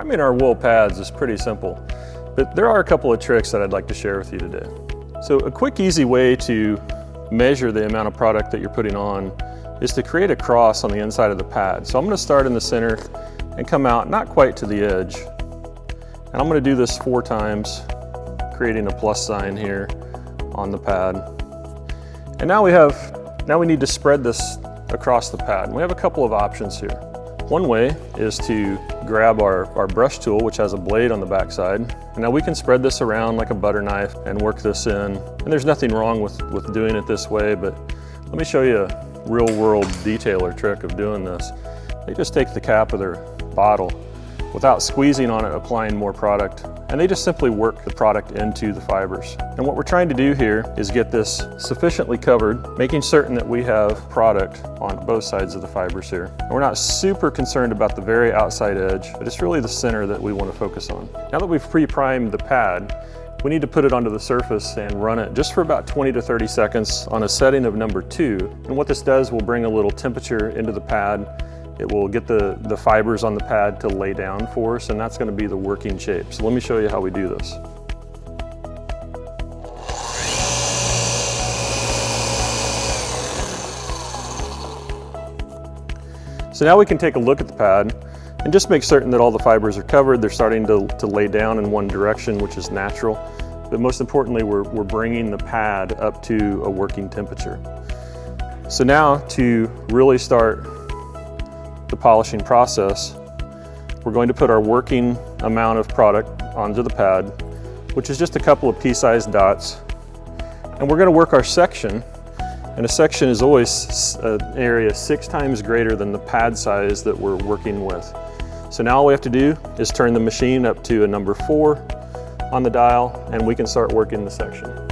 Priming our wool pads is pretty simple, but there are a couple of tricks that I'd like to share with you today. So a quick, easy way to measure the amount of product that you're putting on is to create a cross on the inside of the pad. So I'm going to start in the center and come out not quite to the edge. And I'm going to do this 4 times, creating a plus sign here on the pad. And now we need to spread this across the pad. And we have a couple of options here. One way is to grab our brush tool, which has a blade on the backside. And now we can spread this around like a butter knife and work this in. And there's nothing wrong with doing it this way, but let me show you a real world detailer trick of doing this. They just take the cap of their bottle without squeezing on it, applying more product, and they just simply work the product into the fibers. And what we're trying to do here is get this sufficiently covered, making certain that we have product on both sides of the fibers here. And we're not super concerned about the very outside edge, but it's really the center that we want to focus on. Now that we've pre-primed the pad, we need to put it onto the surface and run it just for about 20 to 30 seconds on a setting of number 2. And what this does will bring a little temperature into the pad. It will get the fibers on the pad to lay down for us, and that's going to be the working shape. So let me show you how we do this. So now we can take a look at the pad and just make certain that all the fibers are covered. They're starting to lay down in one direction, which is natural. But most importantly, we're bringing the pad up to a working temperature. So now to really start the polishing process, we're going to put our working amount of product onto the pad, which is just a couple of pea-sized dots. And we're going to work our section, and a section is always an area 6 times greater than the pad size that we're working with. So now all we have to do is turn the machine up to a number 4 on the dial, and we can start working the section.